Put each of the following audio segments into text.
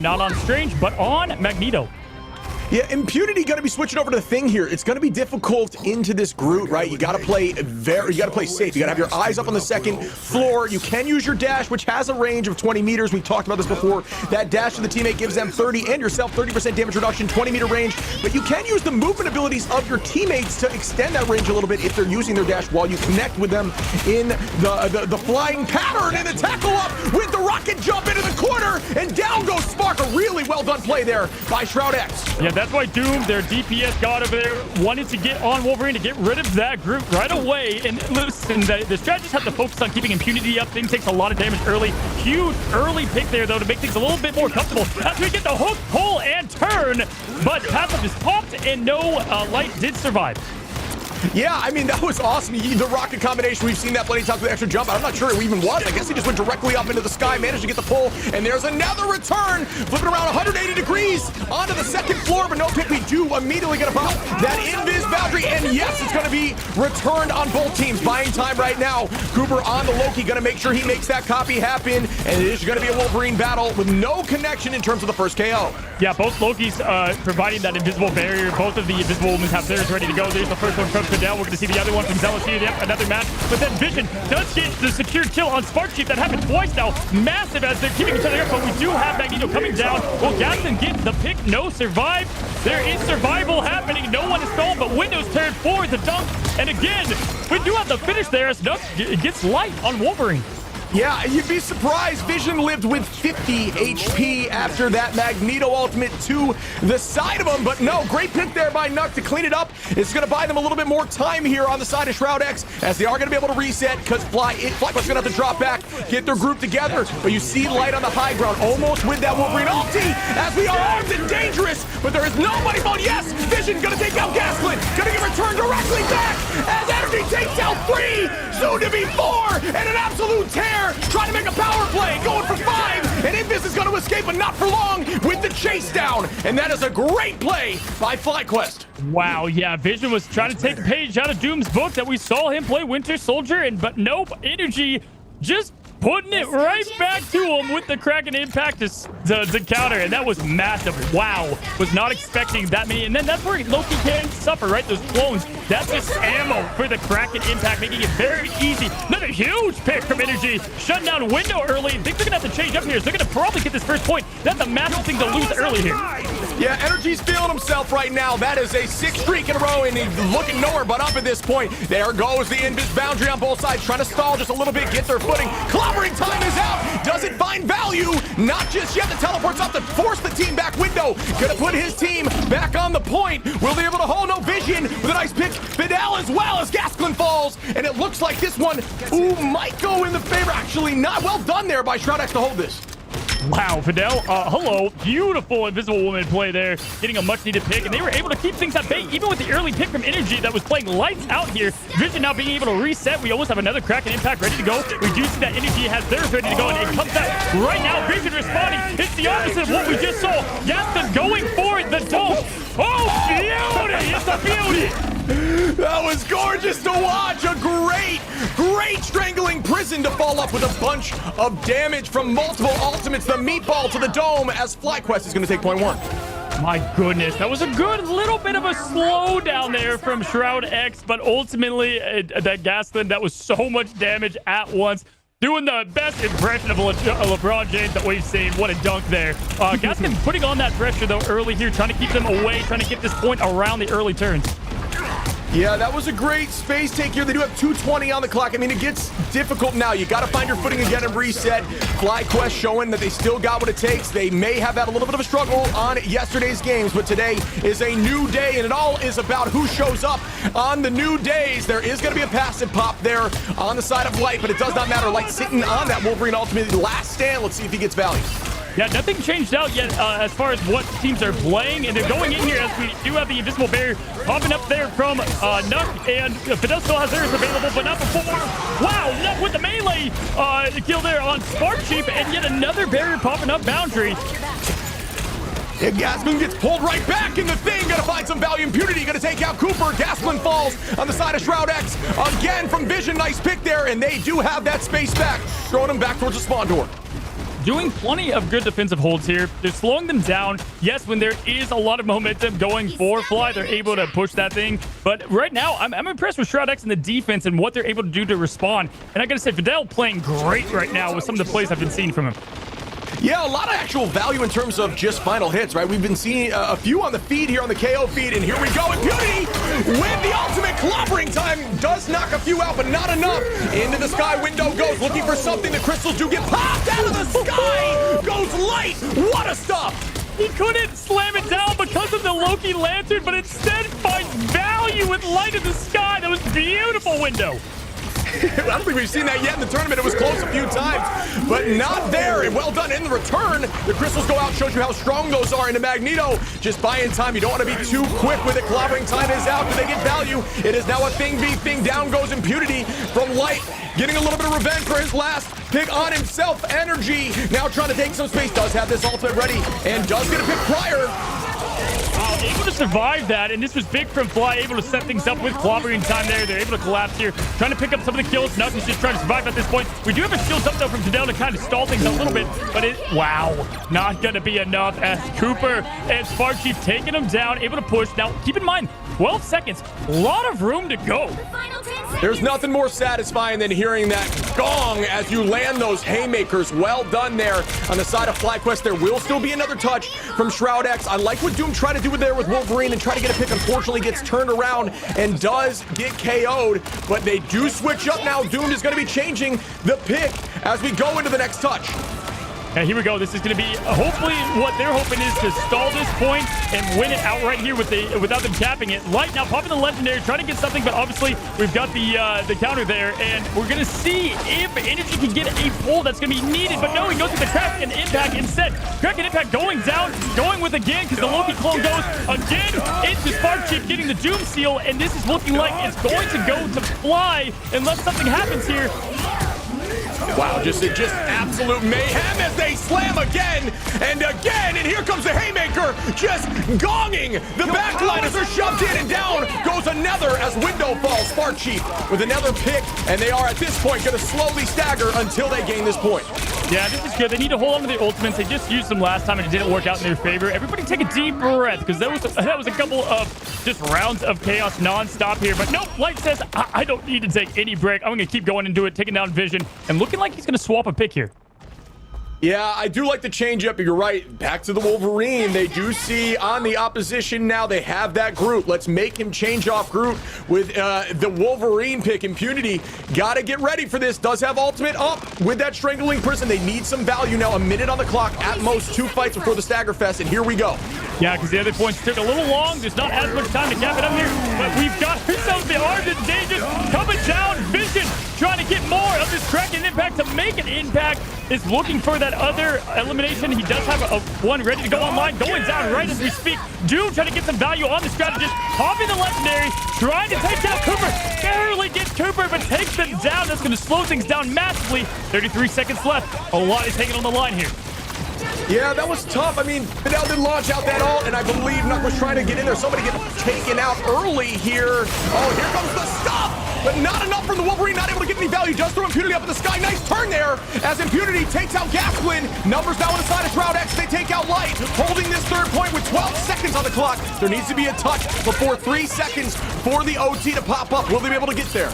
Not on Strange, but on Magneto. Yeah, Impunity going to be switching over to the Thing here. It's going to be difficult into this Groot, right? You got to play safe. You got to have your eyes up on the second floor. You can use your dash, which has a range of 20 meters. We talked about this before. That dash to the teammate gives them 30 and yourself 30% damage reduction, 20-meter range. But you can use the movement abilities of your teammates to extend that range a little bit if they're using their dash while you connect with them in the flying pattern and the tackle up with the rocket jump into the corner, and down goes Spark. A really well done play there by Shroud X. Yeah, that's why Doom, their DPS god over there, wanted to get on Wolverine to get rid of that group right away. And listen, the strategists have to focus on keeping Impunity up. Thing takes a lot of damage early. Huge early pick there, though, to make things a little bit more comfortable. As we get the hook, pull, and turn. But passive is popped, and no light did survive. Yeah, I mean, that was awesome. The rocket combination, we've seen that plenty of times with extra jump. I'm not sure it even was. I guess he just went directly up into the sky, managed to get the pull, and there's another return, flipping around 180 degrees onto the second floor, but no pick. We do immediately get a pop. That invis boundary, and yes, it's going to be returned on both teams. Buying time right now. Cooper on the Loki, going to make sure he makes that copy happen, and it is going to be a Wolverine battle with no connection in terms of the first KO. Yeah, both Lokis providing that invisible barrier. Both of the invisible women have theirs ready to go. There's the first one from Fidel. We're going to see the other one from Zealous here. Yep, another match. But then Vision does get the secure kill on Spark Chief. That happened twice now. Massive as they're keeping each other up. But we do have Magneto coming down. Will Gaston get the pick? No, survive. There is survival happening. No one is stalled, but Windows turned forward the dunk. And again, we do have the finish there as Nuck gets light on Wolverine. Yeah, you'd be surprised. Vision lived with 50 HP after that Magneto ultimate to the side of him. But no, great pick there by Nuck to clean it up. It's going to buy them a little bit more time here on the side of Shroud X, as they are going to be able to reset, because FlyQuest's going to have to drop back, get their group together. But you see light on the high ground, almost with that Wolverine ulti, as we are armed and dangerous. But there is nobody but yes, Vision going to take out Gasklin, going to get returned directly back, as Energy takes out 3, soon to be 4, and an absolute tear. Trying to make a power play, going for 5, and Invis is going to escape, but not for long with the chase down. And that is a great play by FlyQuest. Wow, yeah, Vision was trying to take a page out of Doom's book that we saw him play Winter Soldier, but nope, Energy just putting it right back to him with the Kraken impact to counter, and that was massive. Wow, was not expecting that many, and then that's where Loki can suffer, right? Those clones, that's just ammo for the Kraken impact, making it very easy. Another huge pick from Energy, shutting down window early. Things are gonna have to change up here, so they're gonna probably get this first point. That's a massive thing to lose early here. Yeah, Energy's feeling himself right now. That is a 6th streak in a row, and he's looking nowhere but up at this point. There goes the invis boundary on both sides, trying to stall just a little bit, get their footing. Clobbering time is out. Does it find value? Not just yet. The teleport's up to force the team back. Window gonna put his team back on the point. Will they be able to hold? No, Vision with a nice pick. Fidel as well as Gasklin falls, and it looks like this one, might go in the favor. Actually, not well done there by Shroud X to hold this. Wow, Fidel, hello. Beautiful Invisible Woman play there, getting a much-needed pick, and they were able to keep things at bay, even with the early pick from Energy that was playing lights out here. Vision now being able to reset. We almost have another Kraken impact ready to go. We do see that Energy has theirs ready to go, and it comes out right now. Vision responding. It's the opposite of what we just saw. Gaston going for the dome. Oh, beauty! It's a beauty! That was gorgeous to watch. A great strangling prison to fall off with a bunch of damage from multiple ultimates. The meatball to the dome as FlyQuest is going to take point 1. My goodness, that was a good little bit of a slowdown there from Shroud X, but ultimately that Gaston, that was so much damage at once. Doing the best impression of LeBron James that we've seen. What a dunk there. Gaston putting on that pressure, though, early here, trying to keep them away, trying to get this point around the early turns. Yeah, that was a great space take here. They do have 2:20 on the clock. I mean, it gets difficult now. You got to find your footing again and reset. FlyQuest showing that they still got what it takes. They may have had a little bit of a struggle on yesterday's games, but today is a new day, and it all is about who shows up on the new days. There is going to be a passive pop there on the side of Light, but it does not matter. Light sitting on that Wolverine ultimate last stand. Let's see if he gets value. Yeah, nothing changed out yet as far as what teams are playing, and they're going in here as we do have the invisible barrier popping up there from Nuck, and Fidel still has theirs available, but not before. Wow, Nuck with the melee kill there on Spark Chief, and yet another barrier popping up boundary. And Gasman gets pulled right back in the thing. Gonna find some value. Impunity gonna take out Cooper. Gasman falls on the side of Shroud X. Again from Vision. Nice pick there, and they do have that space back, throwing him back towards the spawn door. doing plenty of good defensive holds here. They're slowing them down. Yes, when there is a lot of momentum going for Fly, they're able to push that thing. But right now, I'm impressed with ShroudX and the defense and what they're able to do to respond. And I got to say, Fidel playing great right now with some of the plays I've been seeing from him. Yeah, a lot of actual value in terms of just final hits, right? We've been seeing a few on the feed here on the KO feed, and here we go. Impunity with the ultimate clobbering time. Does knock a few out, but not enough. Into the sky window goes, looking for something. The crystals do get popped out of the sky. Goes light. What a stop. He couldn't slam it down because of the Loki Lantern, but instead finds value with light in the sky. That was a beautiful window. I don't think we've seen that yet in the tournament. It was close a few times, but not there. And well done in the return. The crystals go out, shows you how strong those are. Into Magneto, just buying time. You don't want to be too quick with it. Clobbering time is out. Do they get value? It is now a thing v thing. Down goes Impunity from Light, getting a little bit of revenge for his last pick on himself. Energy now trying to take some space. Does have this ultimate ready and does get a pick prior. Able to survive that, and this was big from Fly, able to set things up with clobbering time there. They're able to collapse here, trying to pick up some of the kills. Nothing's just trying to survive at this point. We do have a shield up though from Fidel to kind of stall things a little bit, but wow, not gonna be enough as Cooper and Spark Chief taking him down, able to push. Now, keep in mind, 12 seconds, a lot of room to go. There's nothing more satisfying than hearing that gong as you land those haymakers. Well done there on the side of FlyQuest. There will still be another touch from ShroudX. I like what Doom tried to do there with Wolverine and try to get a pick. Unfortunately, gets turned around and does get KO'd, but they do switch up now. Doom is going to be changing the pick as we go into the next touch. And here we go. This is going to be hopefully what they're hoping is to stall this point and win it outright here without them tapping it. Light now popping the legendary, trying to get something, but obviously we've got the counter there, and we're going to see if Energy can get a pull that's going to be needed. But no, he goes with the Crack and Impact instead. Crack and Impact going down, going with again because the Loki clone goes again into Spark Chief, getting the Doom Seal, and this is looking like it's going to go to Fly unless something happens here. Wow, just absolute mayhem as they slam again and again, and here comes the haymaker, just gonging. The backliners are shoved in, and down goes another as window falls. Spark Chief with another pick, and they are at this point going to slowly stagger until they gain this point. Yeah, this is good. They need to hold on to their ultimates. They just used them last time and it didn't work out in their favor. Everybody take a deep breath because that was a couple of just rounds of chaos non-stop here. But nope, Light says, I don't need to take any break. I'm going to keep going and do it, taking down Vision, and looking like he's going to swap a pick here. Yeah, I do like the change up. You're right. Back to the Wolverine. They do see on the opposition now. They have that Groot. Let's make him change off Groot with the Wolverine pick. Impunity. Got to get ready for this. Does have ultimate up with that Strangling Prison. They need some value now. A minute on the clock. At most 2 fights before the Stagger Fest. And here we go. Yeah, because the other points took a little long. There's not as much time to cap it up here. But we've got ourselves the armed and dangerous coming down. Vision trying to get more of this Crack and Impact to make an impact. Is looking for that other elimination. He does have a one ready to go online. Going down right as we speak. Doom trying to get some value on the strategist. Popping the legendary. Trying to take down Cooper. Barely gets Cooper, but takes them down. That's going to slow things down massively. 33 seconds left. A lot is taken on the line here. Yeah, that was tough. I mean, Fidel did launch out that ult, and I believe Nuck was trying to get in there. Somebody get taken out early here. Oh, here comes the stop, but not enough from the Wolverine. Not able to get any value. Does throw Impunity up in the sky. Nice turn there as Impunity takes out Gasplin. Numbers now on the side of ShroudX. They take out Light, holding this third point with 12 seconds on the clock. There needs to be a touch before 3 seconds for the OT to pop up. Will they be able to get there?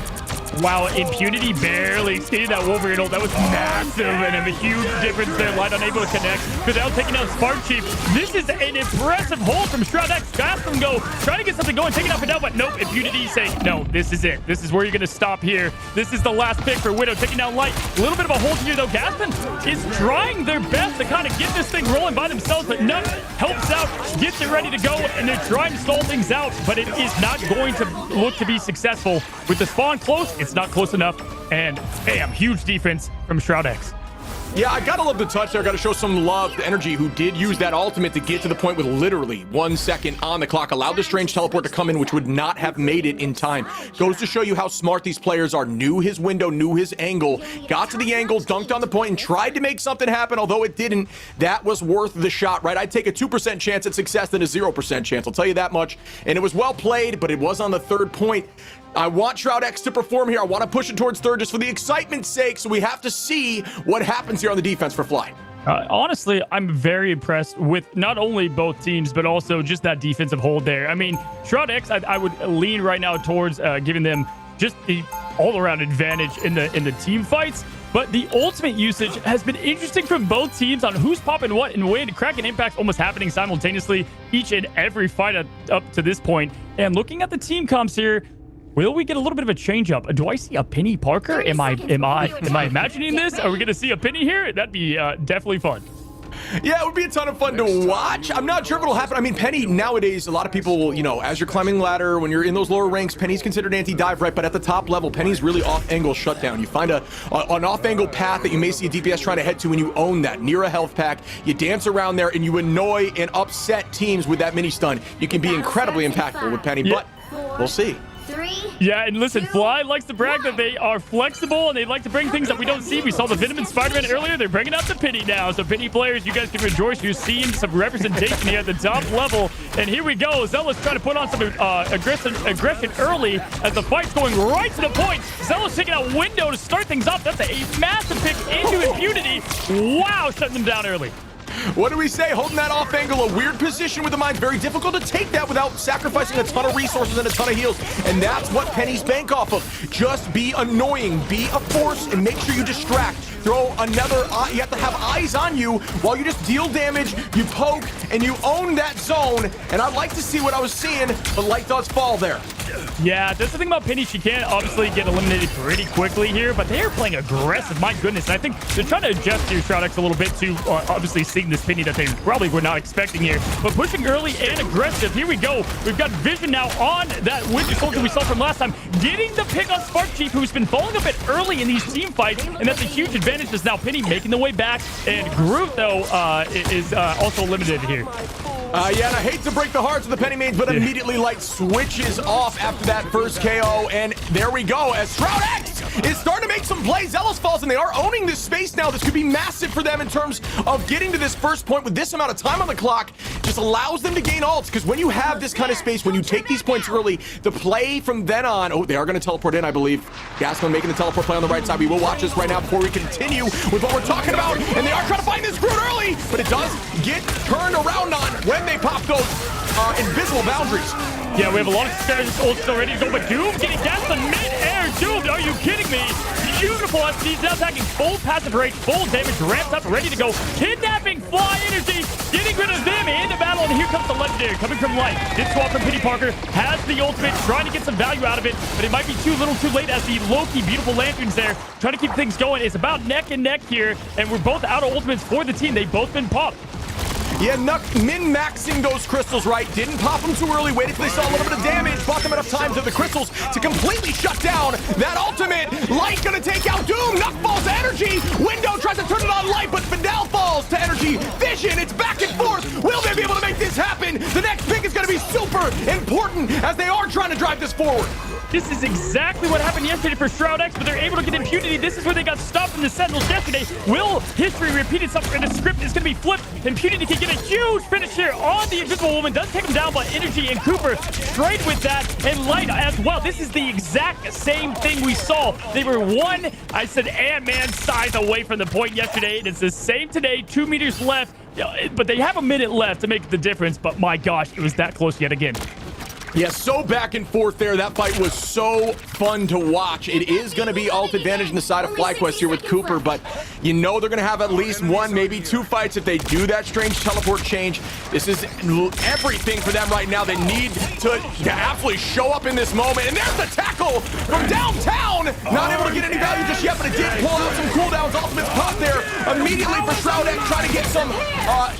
Wow, Impunity barely exceeded that Wolverine ult. That was massive and a huge difference there. Light unable to connect. Without taking out Spark Chief. This is an impressive hold from ShroudX. Gaston go. Trying to get something going, taking out Fidel, but nope. Impunity saying, no, this is it. This is where you're going to stop here. This is the last pick for Widow, taking down Light. A little bit of a hold here, though. Gaston is trying their best to kind of get this thing rolling by themselves, but Nuck helps out, gets it ready to go, and they're trying to stall things out, but it is not going to look to be successful. With the spawn close, it's not close enough, and bam, huge defense from ShroudX. Yeah, I gotta love the touch there. Gotta show some love to Energy, who did use that ultimate to get to the point with literally 1 second on the clock. Allowed the strange teleport to come in, which would not have made it in time. Goes to show you how smart these players are. Knew his window, knew his angle, got to the angle, dunked on the point, and tried to make something happen, although it didn't. That was worth the shot, right? I'd take a 2% chance at success than a 0% chance. I'll tell you that much. And it was well played, but it was on the third point. I want ShroudX to perform here. I want to push it towards third just for the excitement's sake, so we have to see what happens here on the defense for Fly. Honestly, I'm very impressed with not only both teams, but also just that defensive hold there. I mean, Shroud X, I would lean right now towards giving them just the all-around advantage in the team fights. But the ultimate usage has been interesting from both teams on who's popping what and when. Kraken Impact's almost happening simultaneously each and every fight up to this point. And looking at the team comps here, will we get a little bit of a change up? Do I see a Penny Parker? Am I imagining this? Are we going to see a Penny here? That'd be definitely fun. Yeah, it would be a ton of fun to watch. I'm not sure if it'll happen. I mean, Penny, nowadays, a lot of people, you know, as you're climbing ladder, when you're in those lower ranks, Penny's considered anti-dive, right? But at the top level, Penny's really off-angle shutdown. You find an off-angle path that you may see a DPS trying to head to, and you own that near a health pack. You dance around there, and you annoy and upset teams with that mini stun. You can be incredibly impactful with Penny, but we'll see. Yeah, and listen, Fly likes to brag that they are flexible and they like to bring things that we don't see. We saw the Venom and Spider-Man earlier. They're bringing out the Penny now. So Penny players, you guys can rejoice. You're seeing some representation here at the top level. And here we go. Zealous trying to put on some aggression early as the fight's going right to the point. Zealous taking out Window to start things off. That's a massive pick into impunity. Wow, shutting them down early. What do we say? Holding that off angle, a weird position with the mines. Very difficult to take that without sacrificing a ton of resources and a ton of heals. And that's what Penny's bank off of. Just be annoying, be a force, and make sure you distract. Throw another, you have to have eyes on you while you just deal damage, you poke, and you own that zone. And I'd like to see what I was seeing, but light does fall there. Yeah, that's the thing about Penny. She can obviously get eliminated pretty quickly here, but they are playing aggressive. My goodness. And I think they're trying to adjust your Shroud X a little bit to obviously seeing this Penny that they probably were not expecting here. But pushing early and aggressive. Here we go. We've got Vision now on that Winter Soldier we saw from last time. Getting the pick on Spark Chief, who's been falling a bit early in these team fights. And that's a huge advantage. Is now Penny making the way back. And Groot, though, is also limited here. Yeah, and I hate to break the hearts of the Penny mains, but immediately light switches off after that first KO, and there we go, as Shroud X is starting to make some plays. Zealous falls, and they are owning this space now. This could be massive for them in terms of getting to this first point with this amount of time on the clock. Just allows them to gain ults, because when you have this kind of space, when you take these points early, the play from then on, oh, they are going to teleport in, I believe. Gaston making the teleport play on the right side. We will watch this right now before we continue with what we're talking about, and they are trying to find this Groot early, but it does get turned around on when they pop those invisible boundaries. Yeah, we have a lot of spares. Ult still ready to go, but Doom getting gassed in mid-air. Doom, are you kidding me? Beautiful SDX now attacking full passive rate, full damage, ramped up, ready to go. Kidnapping Fly Energy, getting rid of them into battle, and here comes the legendary coming from Light. This swap from Penny Parker has the ultimate, trying to get some value out of it, but it might be too little too late as the Loki beautiful lanterns there, trying to keep things going. It's about neck and neck here, and we're both out of ultimates for the team. They've both been popped. Yeah, Nuck min-maxing those crystals, right? Didn't pop them too early, waited till they saw a little bit of damage, bought them enough time to the crystals to completely shut down that ultimate. Light gonna take out Doom, Nuck falls to energy, Window tries to turn it on Light, but Fidel falls to energy. Vision, it's back and forth. Will they be able to make this happen? The next pick is gonna be super important as they are trying to drive this forward. This is exactly what happened yesterday for Shroud X, but they're able to get impunity. This is where they got stopped from the Sentinels yesterday. Will history repeat itself, and the script is going to be flipped? Impunity can get a huge finish here on the Invisible Woman. Does take him down, but Energy and Cooper straight with that, and Light as well. This is the exact same thing we saw. They were one, I said, Ant-Man size away from the point yesterday, and it's the same today. 2 meters left, but they have a minute left to make the difference, but my gosh, it was that close yet again. Yeah, so back and forth there. That fight was so fun to watch. It is going to be ult advantage in the side of FlyQuest here with Cooper, but you know they're going to have at least one, maybe two fights if they do that strange teleport change. This is everything for them right now. They need to absolutely show up in this moment. And there's the tackle from downtown. Not able to get any value just yet, but it did pull out some cooldowns. Ultimate's pop there immediately for Shroud X, trying to get some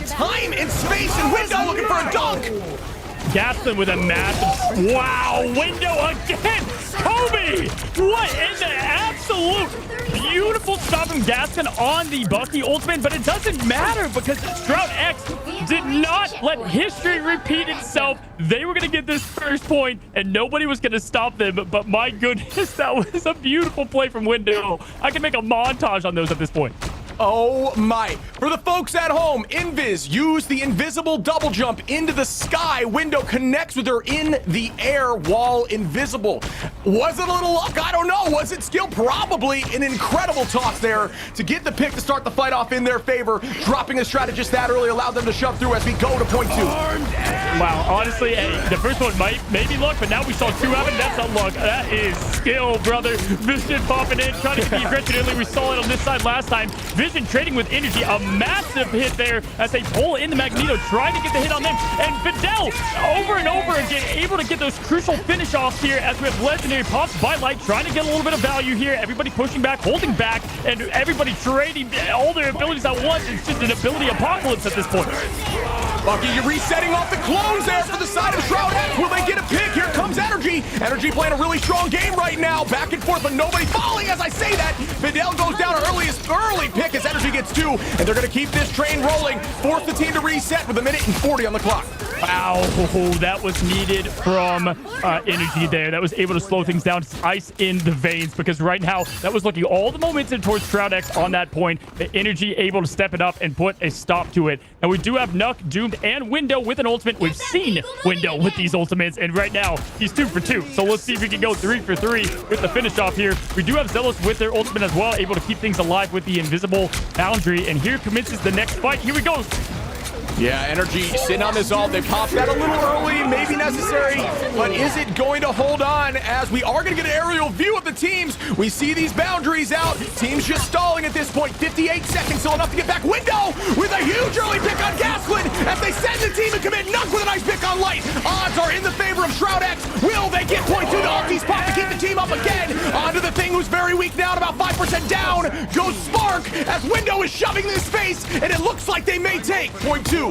time and space, and Window looking for a dunk. Gaston with a massive, wow, Window again. Kobe, what in the absolute beautiful stop from Gaston on the Bucky ultimate, but it doesn't matter because Shroud X did not let history repeat itself. They were going to get this first point and nobody was going to stop them, but my goodness, that was a beautiful play from Window. I can make a montage on those at this point. Oh my. For the folks at home, Invis used the invisible double jump into the sky. Window connects with her in the air while invisible. Was it a little luck? I don't know. Was it skill? Probably. An incredible toss there to get the pick to start the fight off in their favor. Dropping a strategist that early allowed them to shove through as we go to point 2. Wow, honestly, hey, the first one might maybe luck, but now we saw 2 happen. That's not luck. That is skill, brother. Vision popping in, trying to get the aggression early. We saw it on this side last time. Vision trading with energy. A massive hit there as they pull in the Magneto, trying to get the hit on them. And Fidel, over and over again, able to get those crucial finish offs here as we have legendary pops by Light, trying to get a little bit of value here. Everybody pushing back, holding back, and everybody trading all their abilities at once. It's just an ability apocalypse at this point. Bucky, you're resetting off the clones there for the side of Shroud X. Will they get a pick? Here comes Energy. Energy playing a really strong game right now. Back and forth, but nobody falling as I say that. Fidel goes down early pick as Energy gets 2, and they're going to keep this train rolling. Force the team to reset with 1:40 on the clock. Wow, that was needed from Energy there. That was able to slow things down, ice in the veins, because right now that was looking all the momentum towards Shroud X on that point. The Energy able to step it up and put a stop to it. And we do have Nuck, Doomed, and Window with an ultimate. We've seen Window with these ultimates, and right now he's 2 for 2. So let's see if we can go 3 for 3 with the finish off here. We do have Zealous with their ultimate as well, able to keep things alive with the invisible boundary. And here commences the next fight. Here we go. Yeah, Energy sitting on this ult. They popped that a little early, maybe necessary, but is it going to hold on as we are going to get an aerial view of the teams? We see these boundaries out. Teams just stalling at this point. 58 seconds, so enough to get back. Window with a huge early pick on Gasland as they send the team and commit. Nuck with a nice pick on Light. Odds are in the favor of Shroud X. Will they get point 2? The ulti spot to keep the team up again. Onto the thing who's very weak now, about 5% down. Goes Spark as Window is shoving this face, and it looks like they may take point 2.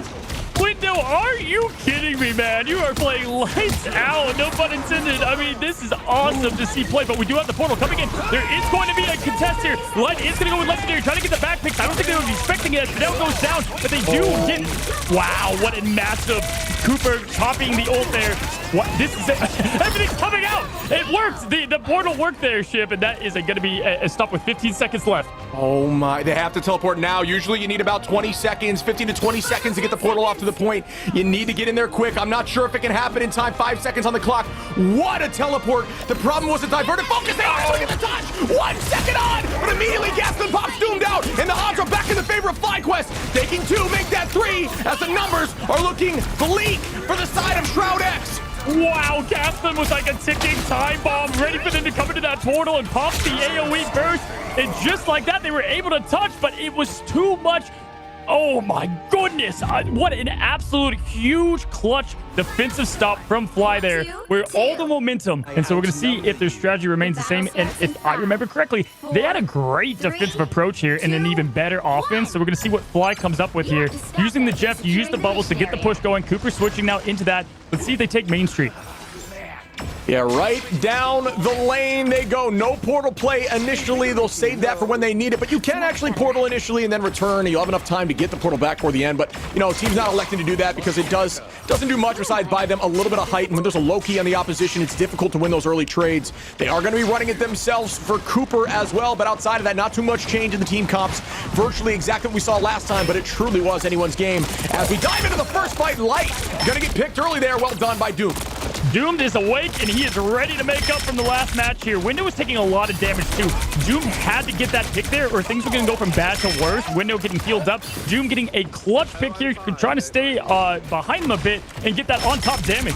Window, are you kidding me, man? You are playing lights out, no pun intended. I mean, this is awesome to see play, but we do have the portal coming in. There is going to be a contest here. Light is going to go with Legendary, trying to get the back picks. I don't think they were expecting it as Fidel goes down, but they do get... Wow, what a massive Cooper topping the ult there. What? This is it. Everything's coming out. It worked. The portal worked there, Ship, and that is going to be a stop with 15 seconds left. Oh my, they have to teleport now. Usually you need about 20 seconds, 15 to 20 seconds to get the portal off to the point. You need to get in there quick. I'm not sure if it can happen in time. 5 seconds on the clock. What a teleport. The problem was a diverted focus. They are able to get the touch. 1 second on, but immediately Gaston pops Doomed out, and the odds are back in the favor of FlyQuest. Taking 2, make that 3, as the numbers are looking bleak for the side of Shroud X. Wow, Gaston was like a ticking time bomb, ready for them to come into that portal and pop the AoE burst. And just like that, they were able to touch, but it was too much. Oh my goodness. What an absolute huge clutch defensive stop from Fly there. We're all the momentum. And so we're going to see if their strategy remains the same. And if I remember correctly, they had a great defensive approach here and an even better offense. So we're going to see what Fly comes up with here. Using the Jeff, you use the bubbles to get the push going. Cooper switching now into that. Let's see if they take Main Street. Yeah, right down the lane they go. No portal play initially. They'll save that for when they need it, but you can actually portal initially and then return. You'll have enough time to get the portal back for the end, but, you know, team's not electing to do that because it doesn't do much besides buy them a little bit of height, and when there's a Loki on the opposition, it's difficult to win those early trades. They are going to be running it themselves for Cooper as well, but outside of that, not too much change in the team comps. Virtually exactly what we saw last time, but it truly was anyone's game. As we dive into the first fight, Light going to get picked early there. Well done by Doom. Doomed is awake, and he is ready to make up from the last match here. Window was taking a lot of damage, too. Doom had to get that pick there, or things were going to go from bad to worse. Window getting healed up. Doom getting a clutch pick here, trying to stay behind him a bit and get that on-top damage.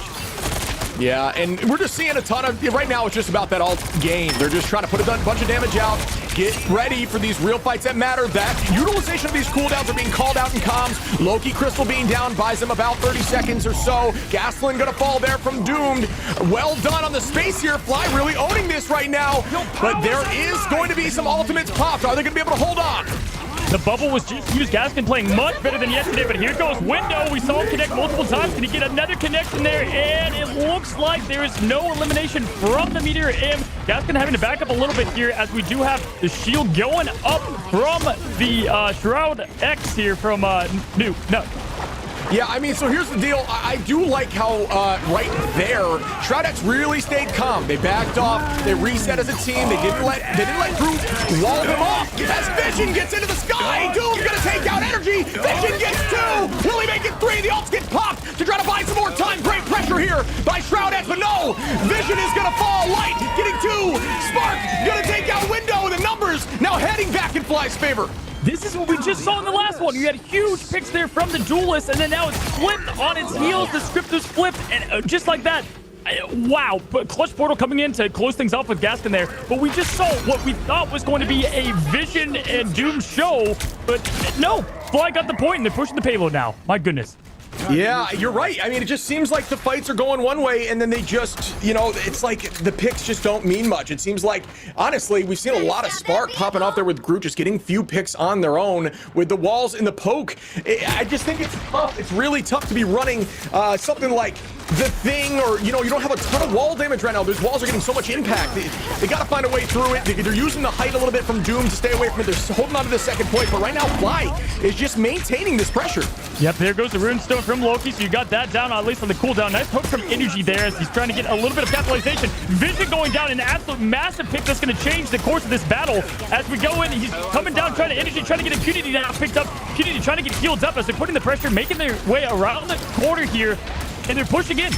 Yeah, and we're just seeing a ton of... Right now, it's just about that ult game. They're just trying to put a bunch of damage out, get ready for these real fights that matter. That utilization of these cooldowns are being called out in comms. Loki Crystal being down buys them about 30 seconds or so. Gasland gonna fall there from Doomed. Well done on the space here. Fly really owning this right now. But there is going to be some ultimates popped. Are they gonna be able to hold on? The bubble was just used. Gaskin playing much better than yesterday, but here goes Window. We saw him connect multiple times. Can he get another connection there? And it looks like there is no elimination from the Meteor M. Gaskin having to back up a little bit here as we do have the shield going up from the Shroud X here from Nuke. No. Yeah, I mean, so here's the deal. I do like how right there, ShroudX really stayed calm. They backed off. They reset as a team. They didn't let Groot wall them off. As Vision gets into the sky, Doom's gonna take out energy. Vision gets 2. Will he make it 3? The ults get popped to try to buy some more time. Great pressure here by ShroudX, but no. Vision is gonna fall. Light getting 2. Spark gonna take out Window. The numbers now heading back in Fly's favor. This is what we just saw in the last one. You had huge picks there from the duelist, and then now it's flipped on its heels. The script is flipped, and just like that. Wow, but Clutch Portal coming in to close things off with Gaston there. But we just saw what we thought was going to be a Vision and Doom show, but no. Fly got the point, and they're pushing the payload now. My goodness. Yeah, you're right. I mean, it just seems like the fights are going one way, and then they just, you know, it's like the picks just don't mean much. It seems like, honestly, we've seen a lot of spark popping off there with Groot just getting few picks on their own with the walls and the poke. I just think it's tough. It's really tough to be running something like the Thing, or, you know, you don't have a ton of wall damage right now. Those walls are getting so much impact. They got to find a way through it. They're using the height a little bit from Doom to stay away from it. They're holding on to the second point, but right now, Fly is just maintaining this pressure. Yep, there goes the Runestone from Loki, so you got that down, at least on the cooldown. Nice hook from Energy there as he's trying to get a little bit of capitalization. Vision going down, an absolute massive pick that's going to change the course of this battle. As we go in, he's coming down, trying to get Impunity now picked up. Impunity trying to get healed up as they're putting the pressure, making their way around the corner here, and they're pushing in.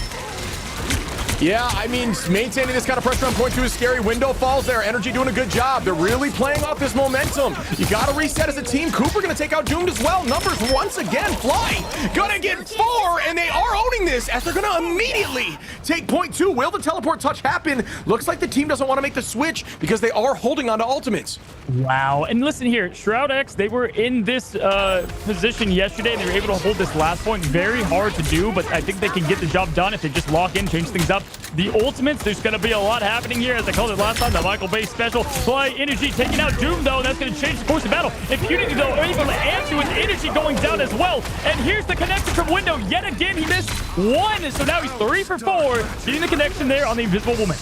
Yeah, I mean, maintaining this kind of pressure on point 2 is scary. Window falls there. Energy doing a good job. They're really playing off this momentum. You got to reset as a team. Cooper going to take out Doomed as well. Numbers once again. Fly going to get 4, and they are owning this as they're going to immediately take point 2. Will the teleport touch happen? Looks like the team doesn't want to make the switch because they are holding on to ultimates. Wow. And listen here, ShroudX, they were in this position yesterday, and they were able to hold this last point. Very hard to do, but I think they can get the job done if they just lock in, change things up. The ultimates, there's going to be a lot happening here, as I called it last time, the Michael Bay special. Fly Energy taking out Doom, though, and that's going to change the course of battle. Impunity, though, able to answer with Energy going down as well. And here's the connection from Window. Yet again, he missed 1, so now he's 3 for 4, getting the connection there on the Invisible Woman.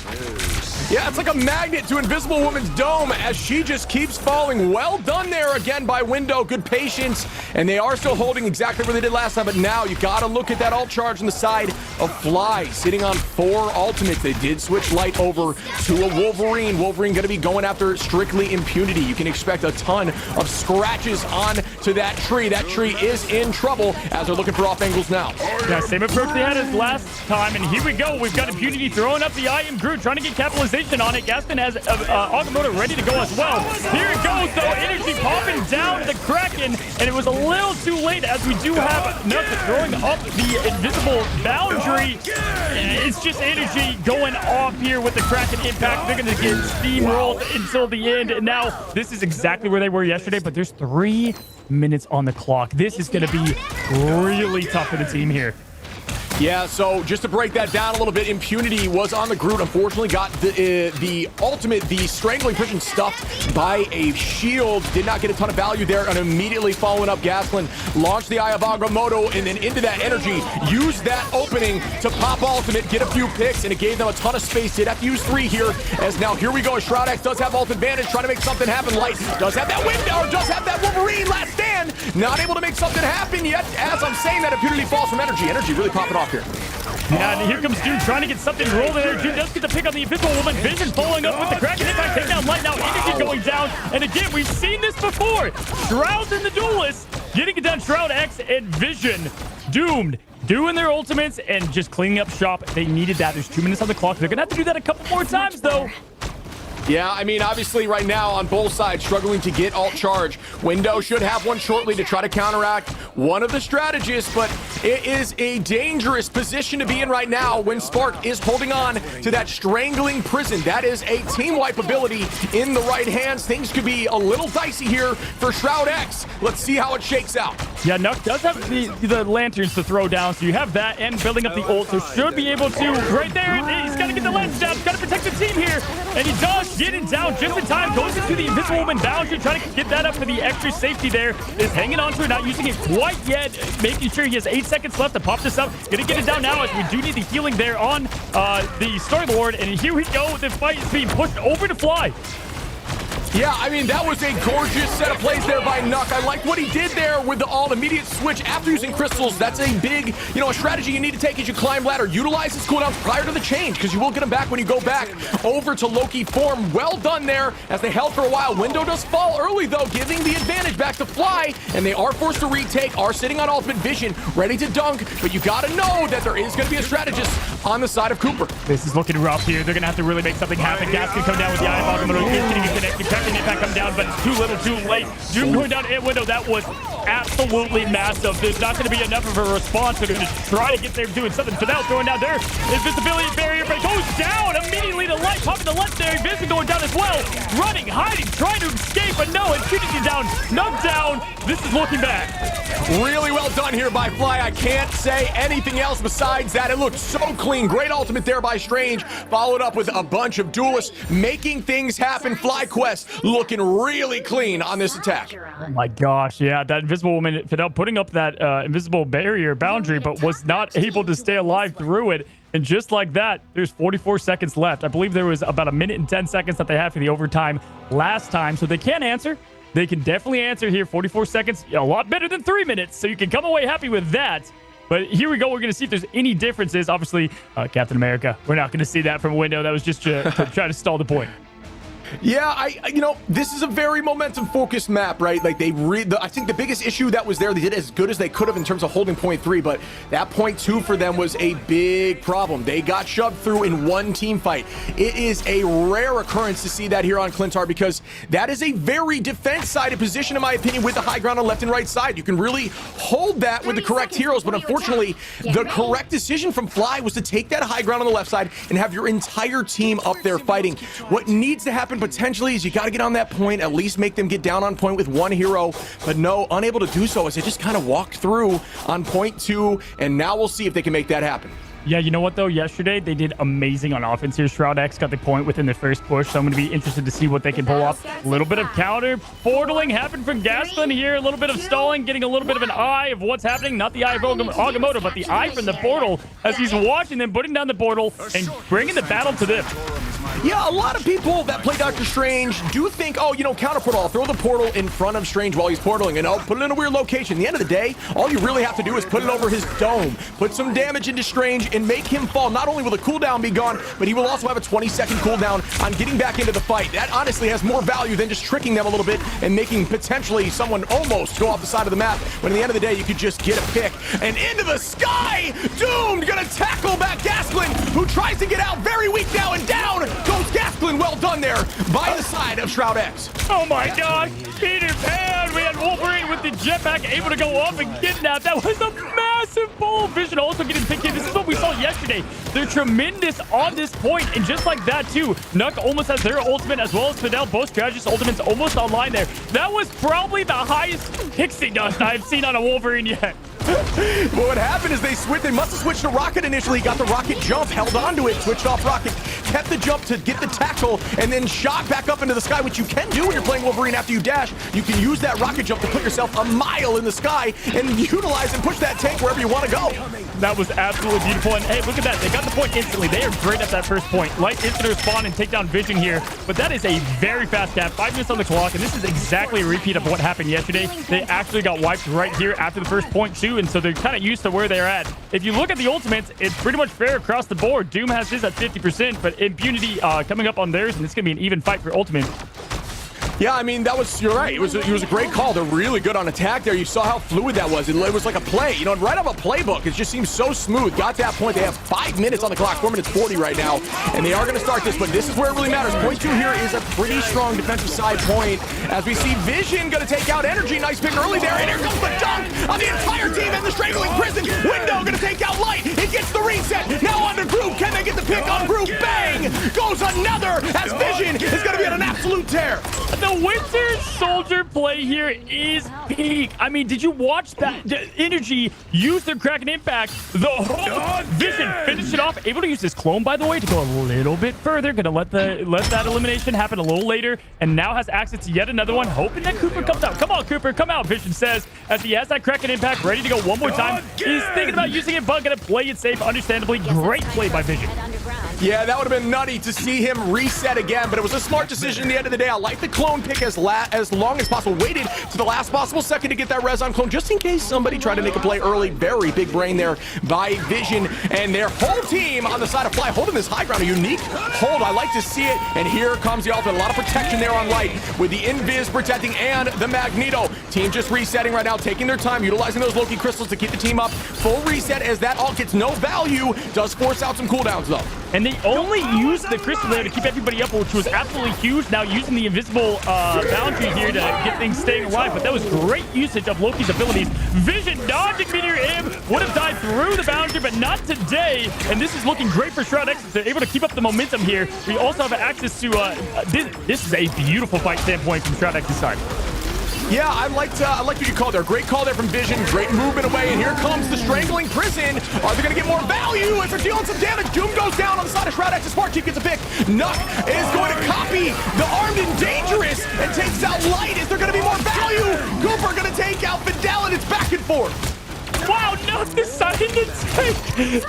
Yeah, it's like a magnet to Invisible Woman's dome as she just keeps falling. Well done there again by Window. Good patience. And they are still holding exactly where they did last time. But now you got to look at that ult charge on the side of Fly, sitting on 4 ultimates. They did switch Light over to a Wolverine. Wolverine going to be going after strictly Impunity. You can expect a ton of scratches on to that tree. That tree is in trouble as they're looking for off angles now. Yeah, same approach they had as last time. And here we go. We've got Impunity throwing up the I Am Groot, trying to get capitalization on it. Gaston has Agamotto ready to go as well. Here it goes, though. Energy popping down the Kraken, and it was a little too late as we do have Nuts throwing up the invisible boundary. It's just Energy going off here with the Kraken impact. They're going to get steamrolled until the end. And now this is exactly where they were yesterday, but there's 3 minutes on the clock. This is going to be really tough for the team here. Yeah, so just to break that down a little bit, Impunity was on the Groot. Unfortunately, got the ultimate, the strangling prison stuffed by a shield. Did not get a ton of value there, and immediately following up, Gasland launched the Eye of Agamotto and then into that energy, used that opening to pop ultimate, get a few picks, and it gave them a ton of space. Did have to use 3 here, as now here we go. ShroudX does have ult advantage, trying to make something happen. Light does have that window, does have that Wolverine last stand, not able to make something happen yet. As I'm saying that, Impunity falls from energy. Energy really popping off here. Yeah, and here comes Doom trying to get something rolling there. Doom does get the pick on the Invisible Woman. Vision following up with the Kraken impact. Take down Light now. Energy going down. And again, we've seen this before. Shroud's in the duelist. Getting it down, Shroud X and Vision. Doomed. Doing their ultimates and just cleaning up shop. They needed that. There's 2 minutes on the clock. They're going to have to do that a couple more times, though. Yeah, I mean, obviously right now on both sides, struggling to get alt charge. Window should have one shortly to try to counteract one of the strategists, but it is a dangerous position to be in right now when Spark is holding on to that strangling prison. That is a team wipe ability in the right hands. Things could be a little dicey here for Shroud X. Let's see how it shakes out. Yeah, Nuck does have the lanterns to throw down, so you have that and building up the ult, so should be able to, right there, he's got to get the lens down, he's got to protect the team here, and he does get it down just in time, goes into the Invisible Woman boundary, trying to get that up for the extra safety there, is hanging on to it, not using it quite yet, making sure he has 8 seconds left to pop this up, gonna get it down now as we do need the healing there on the Star Lord, and here we go, the fight is being pushed over to Fly. Yeah, I mean, that was a gorgeous set of plays there by Nuck. I liked what he did there with the all-immediate switch after using crystals. That's a big, a strategy you need to take as you climb ladder. Utilize his cooldowns prior to the change, because you will get them back when you go back over to Loki form. Well done there, as they held for a while. Window does fall early, though, giving the advantage back to Fly, and they are forced to retake, are sitting on ultimate vision, ready to dunk, but you gotta know that there is gonna be a strategist on the side of Cooper. This is looking rough here. They're gonna have to really make something happen. Gas can come down with the Eye of Agamotto. Getting connected. Cracking impact come down, but it's too little, too late. Doom going down in window. That was absolutely massive. There's not gonna be enough of a response. They're gonna try to get there doing something. Fidel throwing down there. Invisibility barrier, but it goes down immediately. The light popping the legendary. Vision going down as well. Running, hiding, trying to escape, but no, it's shooting you down. Knocked down. This is looking bad. Really well done here by Fly. I can't say anything else besides that. It looked so clean. Great ultimate there by Strange, followed up with a bunch of duelists making things happen. FlyQuest looking really clean on this attack. Oh my gosh, yeah, that invisible woman, Fidel, putting up that invisible barrier boundary, but was not able to stay alive through it. And just like that, there's 44 seconds left. I believe there was about 1 minute and 10 seconds that they had for the overtime last time, so they can answer. They can definitely answer here. 44 seconds, a lot better than 3 minutes, so you can come away happy with that. But here we go. We're going to see if there's any differences. Obviously, Captain America, we're not going to see that from a window. That was just to try to stall the point. Yeah, this is a very momentum-focused map, right? Like, I think the biggest issue that was there, they did as good as they could have in terms of holding point 3, but that point 2 for them was a big problem. They got shoved through in one team fight. It is a rare occurrence to see that here on Clintar, because that is a very defense-sided position, in my opinion, with the high ground on left and right side. You can really hold that with the correct heroes, but unfortunately, the correct decision from Fly was to take that high ground on the left side and have your entire team up there fighting. What needs to happen potentially is you got to get on that point, at least make them get down on point with one hero, but no, unable to do so as they just kind of walked through on point 2, and now we'll see if they can make that happen. Yeah, you know what, though? Yesterday, they did amazing on offense here. Shroud X got the point within the first push, so I'm going to be interested to see what they can pull off. A little bit of counter portaling happened from Gaston here. A little bit of stalling, getting a little bit of an eye of what's happening. Not the eye of Agamotto, but the eye from the portal as he's watching them, putting down the portal and bringing the battle to them. Yeah, a lot of people that play Doctor Strange do think, oh, counter portal, I'll throw the portal in front of Strange while he's portaling, and I'll put it in a weird location. At the end of the day, all you really have to do is put it over his dome, put some damage into Strange, and make him fall. Not only will the cooldown be gone, but he will also have a 20-second cooldown on getting back into the fight. That honestly has more value than just tricking them a little bit and making potentially someone almost go off the side of the map, when at the end of the day, you could just get a pick. And into the sky! Doomed gonna tackle back Gasklin, who tries to get out. Very weak now, and down goes Gasklin. Well done there by the side of Shroud X. Oh my god, Peter Pan! We had Wolverine with the jetpack able to go up and kidnap. That was a massive pull. Vision also getting picked in. This is what we saw yesterday. They're tremendous on this point, and just like that too, Nuck almost has their ultimate as well as Fidel. Both strategists' ultimates almost online there. That was probably the highest pixie dust I've seen on a Wolverine yet. But what happened is they must have switched to Rocket initially, got the Rocket jump, held onto it, switched off Rocket, kept the jump to get the tackle, and then shot back up into the sky, which you can do when you're playing Wolverine after you dash. You can use that Rocket jump to put yourself a mile in the sky and utilize and push that tank wherever you want to go. That was absolutely beautiful. And hey, look at that. They got the point instantly. They are great at that first point. Light instant respawn and take down Vision here. But that is a very fast cap. 5 minutes on the clock. And this is exactly a repeat of what happened yesterday. They actually got wiped right here after the first point too. And so they're kind of used to where they're at. If you look at the ultimates, it's pretty much fair across the board. Doom has his at 50%, but Impunity coming up on theirs. And it's going to be an even fight for ultimate. Yeah, I mean, you're right. It was a great call. They're really good on attack there. You saw how fluid that was. It was like a play, right off a playbook. It just seems so smooth. Got that point. They have 5 minutes on the clock, 4 minutes 40 right now, and they are going to start this, but this is where it really matters. Point 2 here is a pretty strong defensive side point, as we see Vision going to take out Energy. Nice pick early there, and here comes the dunk on the entire team and the Strangling Prison. Window going to take out Light. It gets the reset. Now on to Group. Can they get the pick on Group? Bang! Goes another, as Vision is going to be on an absolute tear. The Winter Soldier play here is peak. I mean, did you watch that? Energy use their Kraken impact. The whole Vision finish it off. Able to use his clone, by the way, to go a little bit further. Gonna let that elimination happen a little later, and now has access to yet another one. Hoping that Cooper comes out. Come on, Cooper, come out. Vision says as he has that Kraken impact ready to go one more time. He's thinking about using it, but gonna play it safe. Understandably, great play by Vision. Yeah, that would have been nutty to see him reset again, but it was a smart decision at the end of the day. I like the clone pick as long as possible. Waited to the last possible second to get that res on clone, just in case somebody tried to make a play early. Very big brain there by Vision, and their whole team on the side of Fly holding this high ground. A unique hold. I like to see it, and here comes the ultimate. A lot of protection there on Light with the Invis protecting and the Magneto. Team just resetting right now, taking their time, utilizing those Loki crystals to keep the team up. Full reset as that ult gets no value. Does force out some cooldowns though. And they only used the crystal there to keep everybody up, which was absolutely huge. Now using the invisible boundary here to get things staying alive, but that was great usage of Loki's abilities. Vision dodging Meteor M, would have died through the boundary, but not today. And this is looking great for Shroud X. They're able to keep up the momentum here. We also have access to, this is a beautiful fight standpoint from Shroud X's side. Yeah, I like what you called there. Great call there from Vision. Great movement away, and here comes the strangling prison. Are they going to get more value as they're dealing some damage? Doom goes down on the side of Shroud X. Spark Chief gets a pick. Nuck is going to copy the Armed and Dangerous and takes out Light. Is there going to be more value? Cooper going to take out Fidel, and it's back and forth. Wow, Nuck decided to take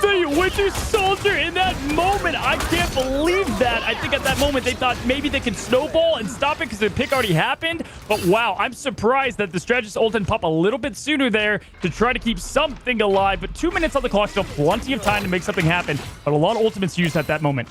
the Winter Soldier in that moment. I can't believe that. I think at that moment they thought maybe they could snowball and stop it because the pick already happened. But wow, I'm surprised that the strategist ult didn't pop a little bit sooner there to try to keep something alive. But 2 minutes on the clock, still plenty of time to make something happen. But a lot of ultimates used at that moment.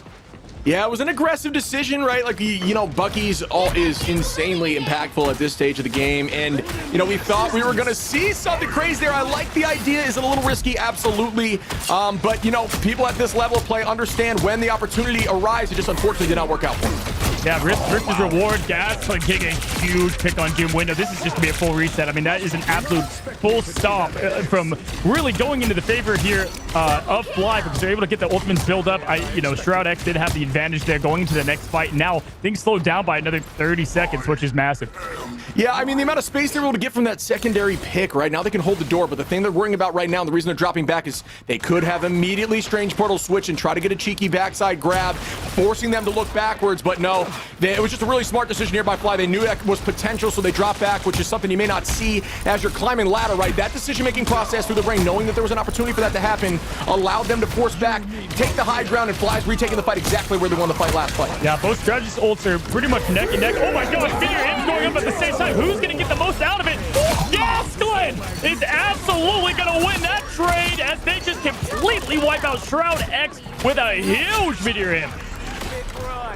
Yeah, it was an aggressive decision, right? Like, you know, Bucky's ult is insanely impactful at this stage of the game. And, you know, we thought we were going to see something crazy there. I like the idea. Is it a little risky? Absolutely. But, you know, people at this level of play understand when the opportunity arrives. It just unfortunately did not work out for them. Yeah, risk is reward. Gaslight getting a huge pick on Doom window. This is just going to be a full reset. I mean, that is an absolute full stop from really going into the favor here of Fly because they're able to get the ultimates build up. You know, Shroud X did have the advantage there going into the next fight. Now things slowed down by another 30 seconds, which is massive. Yeah, I mean, the amount of space they're able to get from that secondary pick, right? Now they can hold the door, but the thing they're worrying about right now, and the reason they're dropping back is they could have immediately Strange Portal switch and try to get a cheeky backside grab, forcing them to look backwards, but no. It was just a really smart decision here by Fly. They knew that was potential, so they dropped back, which is something you may not see as you're climbing ladder, right? That decision-making process through the ring, knowing that there was an opportunity for that to happen, allowed them to force back, take the high ground, and Fly's retaking the fight exactly where they won the fight last fight. Yeah, both strategists' ults are pretty much neck and neck. Oh my gosh, Meteor M's going up at the same time. Who's going to get the most out of it? Gasklin is absolutely going to win that trade as they just completely wipe out Shroud X with a huge Meteor M.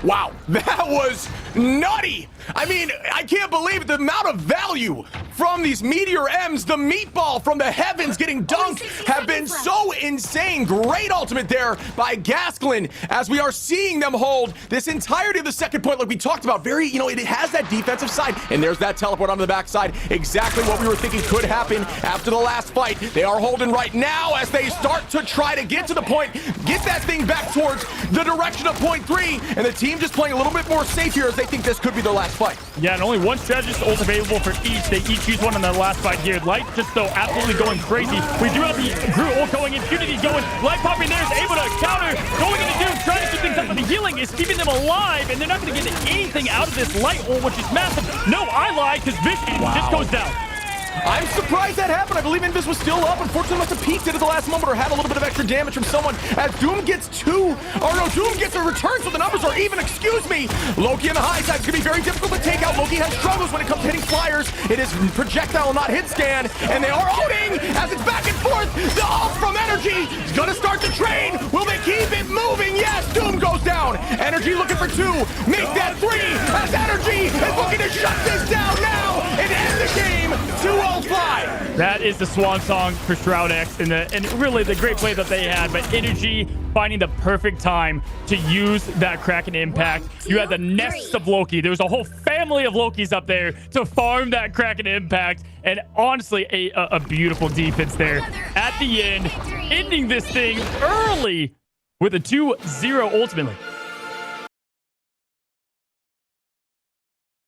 Wow, that was nutty. I mean, I can't believe it. The amount of value from these Meteor M's, the meatball from the heavens getting dunked have been so insane. Great ultimate there by Gasklin as we are seeing them hold this entirety of the second point like we talked about. Very, you know, it has that defensive side, and there's that teleport onto the backside. Exactly what we were thinking could happen after the last fight. They are holding right now as they start to try to get to the point, get that thing back towards the direction of point 3, and the team just playing a little bit more safe here as they think this could be their last fight. Yeah, and only one strategist ult available for each. They each use one in the last fight here. Light just though absolutely going crazy. We do have the Gru ult going, Impunity going. Light popping there is able to counter. Going into Doom, trying to keep things up, but the healing is keeping them alive, and they're not going to get anything out of this Light ult, which is massive. No, I lied, because Vision just goes down. I'm surprised that happened. I believe Invis was still up. Unfortunately, must have peaked it at the last moment or had a little bit of extra damage from someone as Doom gets Doom gets a return, so the numbers are even, excuse me. Loki on the high side is going to be very difficult to take out. Loki has struggles when it comes to hitting flyers. It is projectile, not hit scan, and they are ulting as it's back and forth. The ult from Energy is going to start the train. Will they keep it moving? Yes, Doom goes down. Energy looking for 2. Make that 3 as Energy is looking to shut this down now and end the game. 2-0 Fly. That is the swan song for Shroud X and really the great play that they had, but Energy finding the perfect time to use that Kraken impact. You had the nest of Loki. There was a whole family of Lokis up there to farm that Kraken impact, and honestly a beautiful defense there at the end, ending this thing early with a 2-0 ultimately.